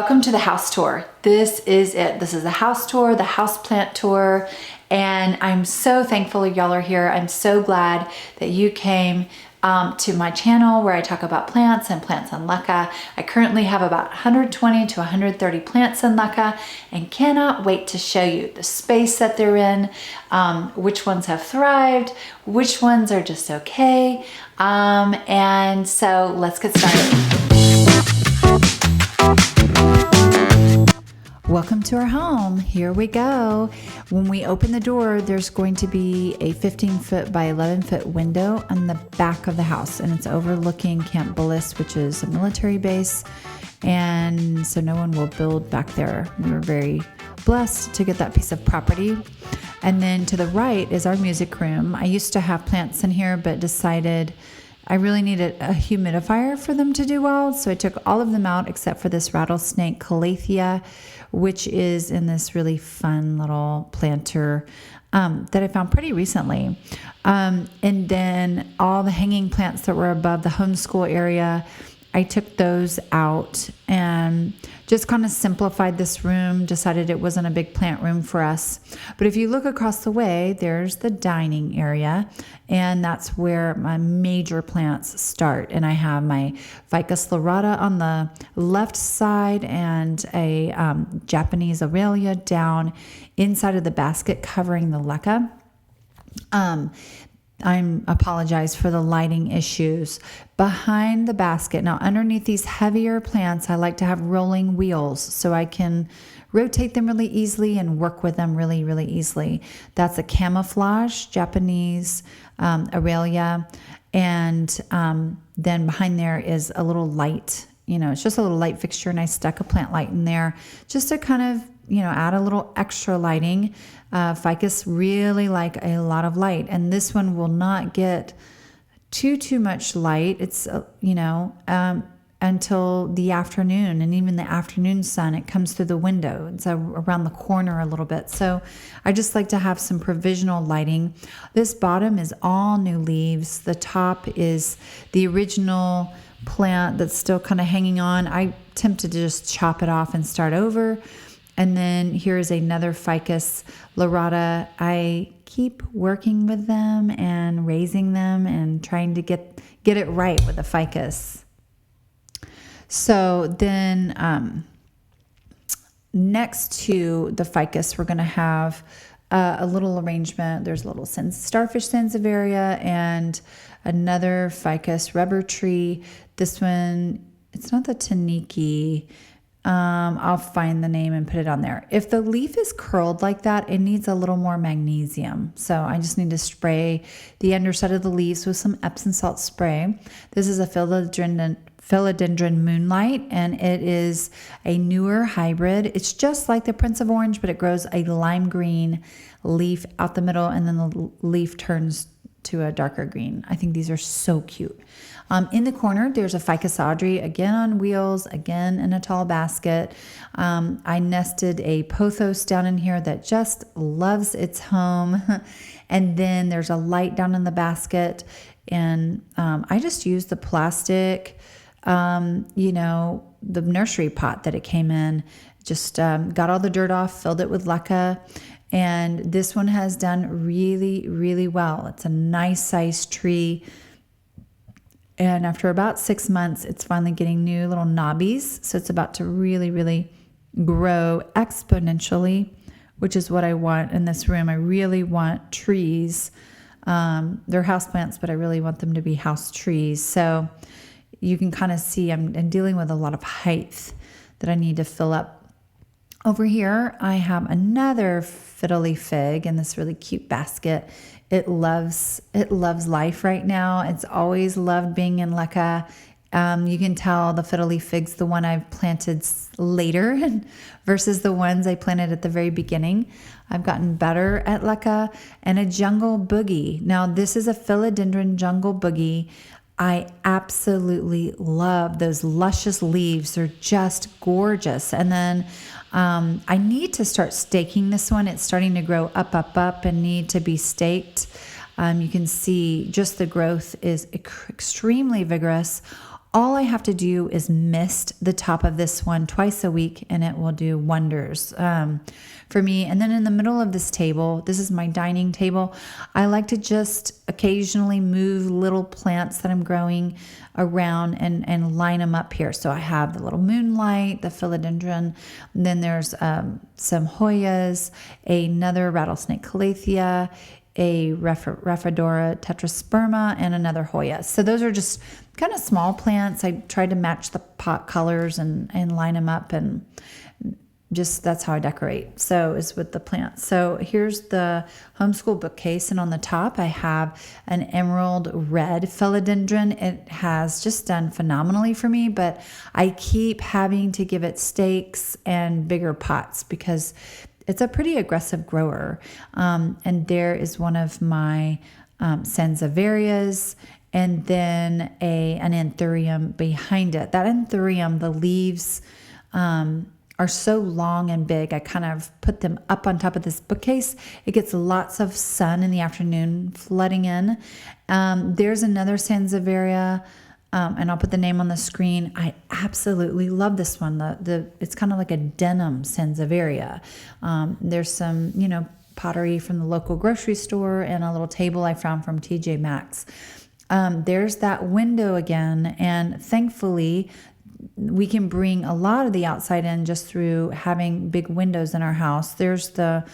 Welcome to the house tour. This is it. This is the house tour, the house plant tour, and I'm so thankful y'all are here. I'm so glad that you came to my channel where I talk about plants and plants in LECA. I currently have about 120 to 130 plants in LECA and cannot wait to show you the space that they're in, which ones have thrived, which ones are just okay. And so let's get started. Welcome to our home. Here we go. When we open the door, there's going to be a 15-foot by 11-foot window on the back of the house, and it's overlooking Camp Bullis, which is a military base, and so no one will build back there. We were very blessed to get that piece of property. And then to the right is our music room. I used to have plants in here, but decided I really needed a humidifier for them to do well, so I took all of them out except for this rattlesnake calathea, which is in this really fun little planter that I found pretty recently. And then all the hanging plants that were above the homeschool area, I took those out and just kind of simplified this room, decided it wasn't a big plant room for us. But if you look across the way, there's the dining area, and that's where my major plants start. And I have my Ficus lyrata on the left side and a Japanese Aurelia down inside of the basket covering the LECA. I apologize for the lighting issues. Behind the basket, now underneath these heavier plants, I like to have rolling wheels so I can rotate them really easily and work with them really, really easily. That's a camouflage Japanese Aurelia. And then behind there is a little light. It's just a little light fixture, and I stuck a plant light in there just to kind of, add a little extra lighting. Ficus really like a lot of light, and this one will not get too much light. It's until the afternoon, and even the afternoon sun, it comes through the window. It's around the corner a little bit. So I just like to have some provisional lighting. This bottom is all new leaves. The top is the original plant that's still kind of hanging on. I tempted to just chop it off and start over. And then here's another Ficus lyrata. I keep working with them and raising them and trying to get it right with the ficus. So then next to the ficus, we're going to have a little arrangement. There's a little starfish sansevieria and another ficus rubber tree. This one, it's not the taniki. I'll find the name and put it on there. If the leaf is curled like that, it needs a little more magnesium. So I just need to spray the underside of the leaves with some Epsom salt spray. This is a philodendron moonlight, and it is a newer hybrid. It's just like the Prince of Orange, but it grows a lime green leaf out the middle, and then the leaf turns to a darker green. I think these are so cute. In the corner, there's a Ficus Audrey, again on wheels, again in a tall basket. I nested a pothos down in here that just loves its home. And then there's a light down in the basket. And I just used the plastic, the nursery pot that it came in. Just got all the dirt off, filled it with LECA. And this one has done really, really well. It's a nice sized tree. And after about 6 months, it's finally getting new little knobbies. So it's about to really, really grow exponentially, which is what I want in this room. I really want trees. They're houseplants, but I really want them to be house trees. So you can kind of see I'm dealing with a lot of height that I need to fill up. Over here, I have another fiddly fig in this really cute basket. It loves life right now. It's always loved being in LECA. You can tell the fiddly fig's the one I've planted later versus the ones I planted at the very beginning. I've gotten better at LECA. And a jungle boogie. Now, this is a philodendron jungle boogie. I absolutely love those luscious leaves. They're just gorgeous. And then I need to start staking this one. It's starting to grow up and need to be staked. You can see just the growth is extremely vigorous. All I have to do is mist the top of this one twice a week, and it will do wonders for me. And then in the middle of this table, this is my dining table, I like to just occasionally move little plants that I'm growing around and line them up here. So I have the little moonlight, the philodendron, and then there's some Hoyas, another rattlesnake calathea, a Rhaphodora tetrasperma, and another Hoya. So those are just kind of small plants. I tried to match the pot colors and line them up, and just that's how I decorate. So is with the plants. So here's the homeschool bookcase, and on the top I have an emerald red philodendron. It has just done phenomenally for me, but I keep having to give it stakes and bigger pots because it's a pretty aggressive grower. And there is one of my sansevierias, and then an anthurium behind it. That anthurium, the leaves are so long and big. I kind of put them up on top of this bookcase. It gets lots of sun in the afternoon flooding in. There's another sansevieria, and I'll put the name on the screen. I absolutely love this one. It's kind of like a denim sansevieria. There's some, pottery from the local grocery store and a little table I found from TJ Maxx. There's that window again, and thankfully we can bring a lot of the outside in just through having big windows in our house. There's the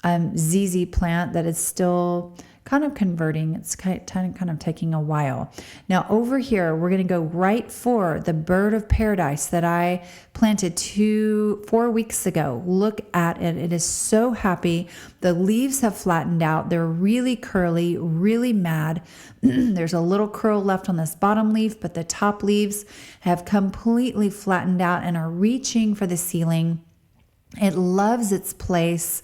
ZZ plant that is still kind of converting. It's kind of taking a while. Now over here, we're going to go right for the bird of paradise that I planted 4 weeks ago. Look at it. It is so happy. The leaves have flattened out. They're really curly, really mad. There's a little curl left on this bottom leaf, but the top leaves have completely flattened out and are reaching for the ceiling. It loves its place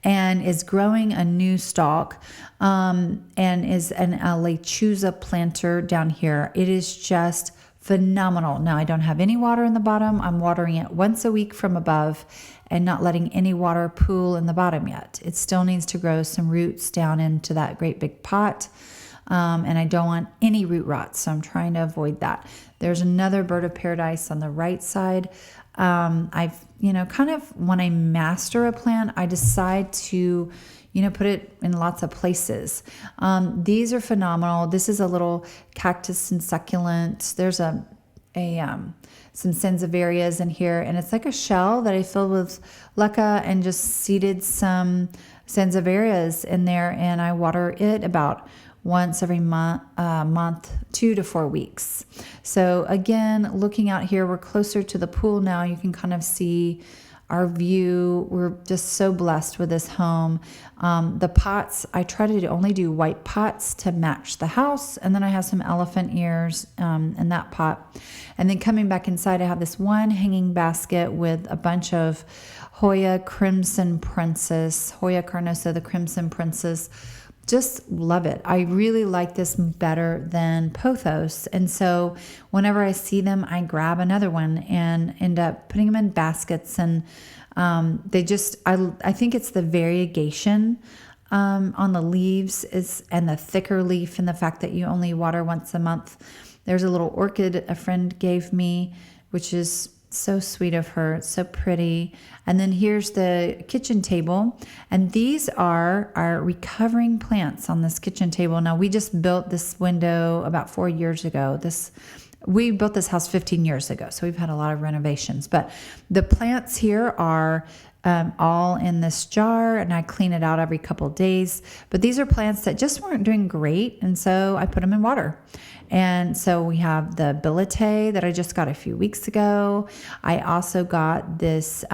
and is growing a new stalk, and is a lechuza planter down here. It is just phenomenal. Now, I don't have any water in the bottom. I'm watering it once a week from above and not letting any water pool in the bottom yet. It still needs to grow some roots down into that great big pot. And I don't want any root rot, so I'm trying to avoid that. There's another bird of paradise on the right side. I've, kind of when I master a plant, I decide to, put it in lots of places. These are phenomenal. This is a little cactus and succulent. There's some sansevierias in here, and it's like a shell that I filled with leca and just seeded some sansevierias in there, and I water it about once every month, 2 to 4 weeks. So again, looking out here, we're closer to the pool now. You can kind of see our view. We're just so blessed with this home. The pots, I try to only do white pots to match the house. And then I have some elephant ears in that pot. And then coming back inside, I have this one hanging basket with a bunch of Hoya Crimson Princess, Hoya carnosa, the Crimson Princess. Just love it. I really like this better than pothos. And so whenever I see them, I grab another one and end up putting them in baskets. And I think it's the variegation on the leaves and the thicker leaf, and the fact that you only water once a month. There's a little orchid a friend gave me, which is so sweet of her. It's so pretty. And then here's the kitchen table. And these are our recovering plants on this kitchen table. Now, we just built this window about 4 years ago. We built this house 15 years ago, so we've had a lot of renovations. But the plants here are all in this jar, and I clean it out every couple of days. But these are plants that just weren't doing great, and so I put them in water. And so we have the bilete that I just got a few weeks ago. I also got this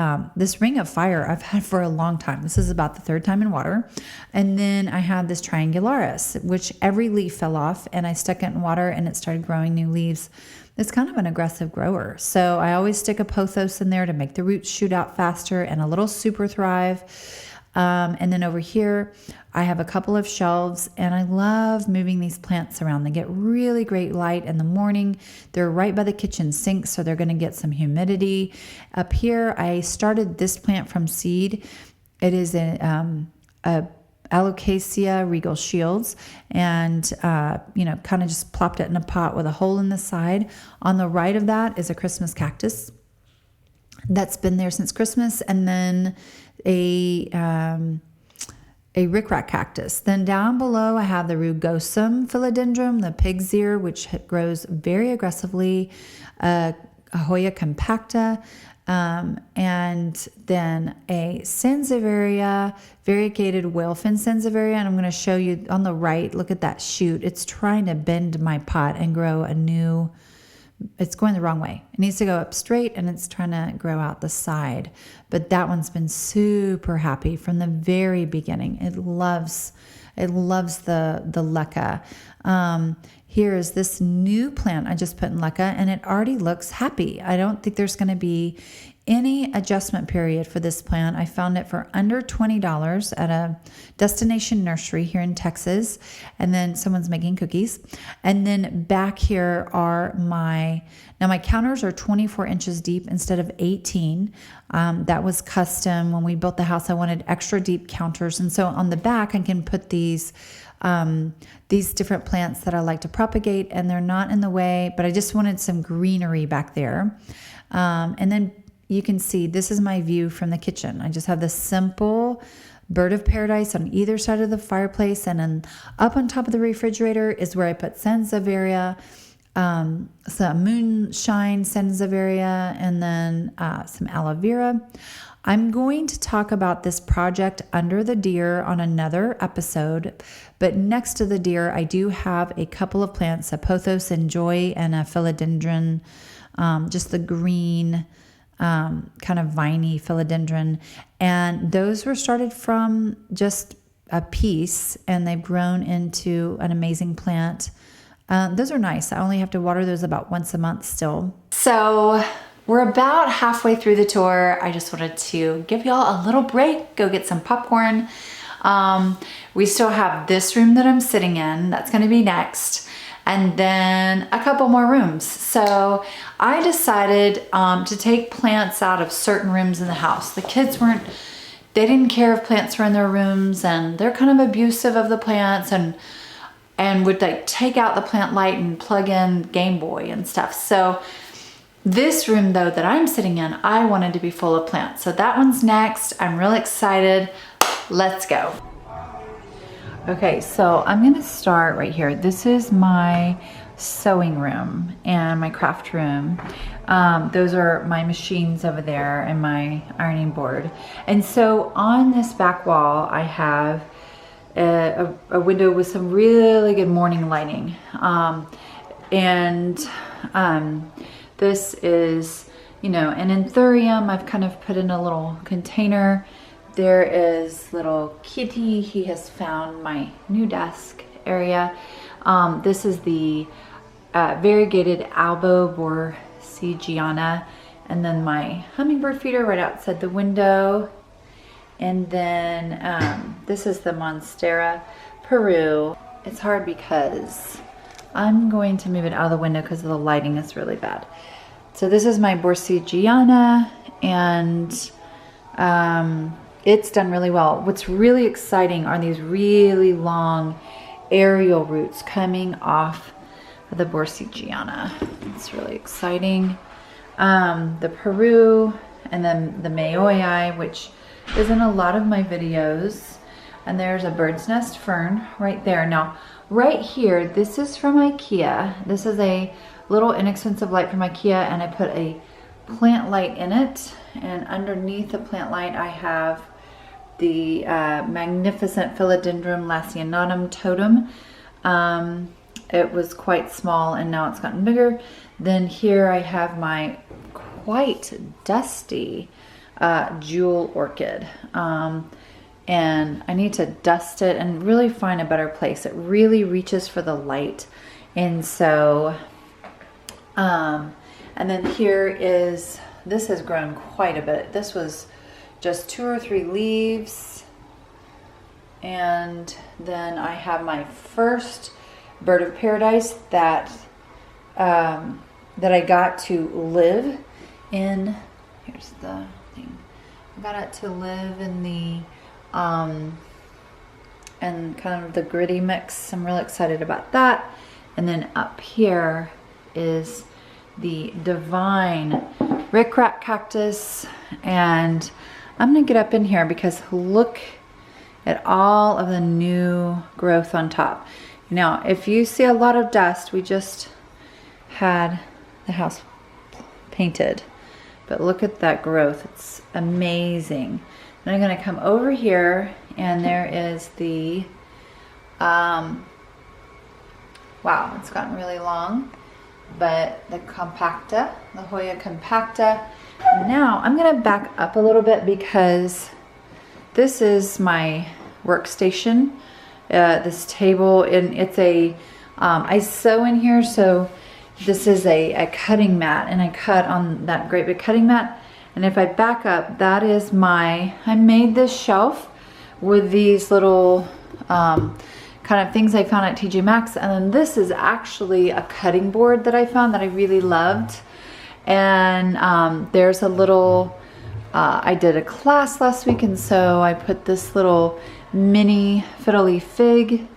ring of fire I've had for a long time. This is about the third time in water. And then I have this triangularis, which every leaf fell off, and I stuck it in water and it started growing new leaves. It's kind of an aggressive grower. So I always stick a pothos in there to make the roots shoot out faster, and a little super thrive. And then over here, I have a couple of shelves, and I love moving these plants around. They get really great light in the morning. They're right by the kitchen sink, so they're going to get some humidity. Up here, I started this plant from seed. It is a Alocasia regal shields, and kind of just plopped it in a pot with a hole in the side. On the right of that is a Christmas cactus that's been there since Christmas, and then a rickrack cactus. Then down below I have the rugosum philodendron, the pig's ear, which grows very aggressively, Hoya compacta, and then a Sansevieria, variegated whalefin Sansevieria. And I'm going to show you on the right, look at that shoot. It's trying to bend my pot and grow a new, it's going the wrong way. It needs to go up straight, and it's trying to grow out the side. But that one's been super happy from the very beginning. It loves the leca. Here is this new plant I just put in leca, and it already looks happy. I don't think there's going to be any adjustment period for this plant. I found it for under $20 at a destination nursery here in Texas, and then someone's making cookies. And then back here are my counters are 24 inches deep instead of 18. That was custom. When we built the house, I wanted extra deep counters, and so on the back I can put these different plants that I like to propagate, and they're not in the way, but I just wanted some greenery back there. And then you can see this is my view from the kitchen. I just have this simple bird of paradise on either side of the fireplace, and then up on top of the refrigerator is where I put Sansevieria, some moonshine Sansevieria, and then some aloe vera. I'm going to talk about this project under the deer on another episode, but next to the deer, I do have a couple of plants, a pothos and joy and a philodendron, just the green, kind of viney philodendron. And those were started from just a piece, and they've grown into an amazing plant. Those are nice. I only have to water those about once a month still. So we're about halfway through the tour. I just wanted to give y'all a little break, go get some popcorn. We still have this room that I'm sitting in. That's going to be next. And then a couple more rooms. So I decided to take plants out of certain rooms in the house. The kids they didn't care if plants were in their rooms, and they're kind of abusive of the plants, and would like take out the plant light and plug in Game Boy and stuff. So this room though that I'm sitting in, I wanted to be full of plants. So that one's next. I'm really excited. Let's go. Okay, so I'm gonna start right here. This is my sewing room and my craft room. Those are my machines over there and my ironing board. And so on this back wall, I have a window with some really good morning lighting. This is, an anthurium I've kind of put in a little container. There is little Kitty. He has found my new desk area. This is the variegated Alboborsigiana, and then my hummingbird feeder right outside the window. And then this is the Monstera Peru. It's hard because I'm going to move it out of the window because the lighting is really bad. So this is my Borsigiana, and it's done really well. What's really exciting are these really long aerial roots coming off of the Borsigiana. It's really exciting. The Peru, and then the Mayoi, which is in a lot of my videos. And there's a bird's nest fern right there. Now, right here, this is from IKEA. This is a little inexpensive light from IKEA, and I put a plant light in it. And underneath the plant light, I have the magnificent Philodendron lacinatum totem. It was quite small, and now it's gotten bigger. Then here I have my quite dusty jewel orchid. And I need to dust it and really find a better place. It really reaches for the light. And so, and then here is, this has grown quite a bit. This was just 2 or 3 leaves. And then I have my first bird of paradise that I got to live in. Here's the thing. I got it to live in the and kind of the gritty mix. I'm really excited about that. And then up here is the divine rickrack cactus. And I'm gonna get up in here because look at all of the new growth on top. Now, if you see a lot of dust, we just had the house painted, but look at that growth. It's amazing. Then I'm gonna come over here and there is the, wow, it's gotten really long, but the compacta, the Hoya compacta. And now I'm gonna back up a little bit because this is my workstation, this table, and it's a, I sew in here, so this is a cutting mat, and I cut on that great big cutting mat. And if I back up, that is my, I made this shelf with these little kind of things I found at TJ Maxx. And then this is actually a cutting board that I found that I really loved. And there's a little, I did a class last week, and so I put this little mini fiddly fig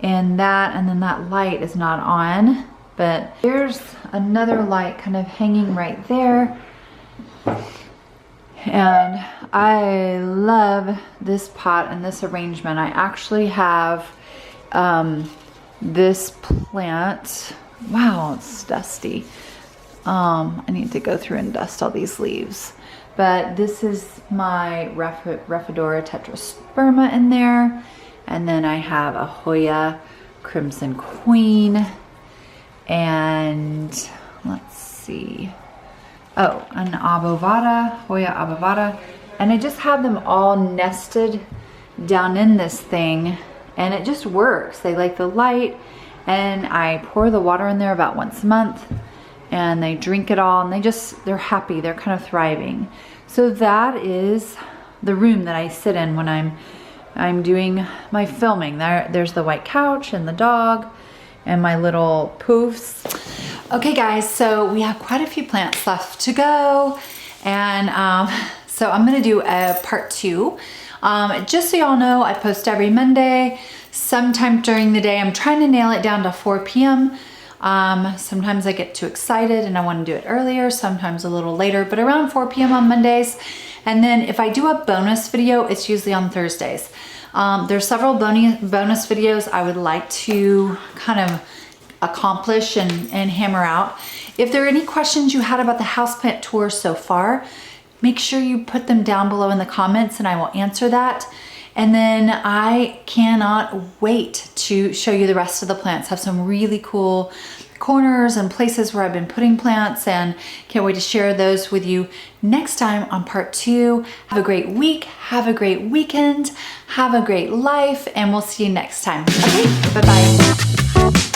in that, and then that light is not on, but there's another light kind of hanging right there. And I love this pot and this arrangement. I actually have this plant. Wow, it's dusty. I need to go through and dust all these leaves. But this is my Rhaphodora tetrasperma in there. And then I have a Hoya Crimson Queen. And let's see. Oh, an Abovada, Hoya Abovada. And I just have them all nested down in this thing. And it just works. They like the light. And I pour the water in there about once a month. And they drink it all, and they're happy, they're kind of thriving. So that is the room that I sit in when I'm doing my filming. There's the white couch and the dog and my little poofs. Okay guys, so we have quite a few plants left to go. And so I'm gonna do a part 2. Just so y'all know, I post every Monday, sometime during the day. I'm trying to nail it down to 4 p.m. Sometimes I get too excited and I want to do it earlier, sometimes a little later, but around 4 p.m. on Mondays. And then if I do a bonus video, it's usually on Thursdays. There's several bonus videos I would like to kind of accomplish and hammer out. If there are any questions you had about the houseplant tour so far, make sure you put them down below in the comments and I will answer that. And then I cannot wait to show you the rest of the plants. Have some really cool corners and places where I've been putting plants, and can't wait to share those with you next time on part 2. Have a great week, have a great weekend, have a great life, and we'll see you next time. Okay, bye-bye.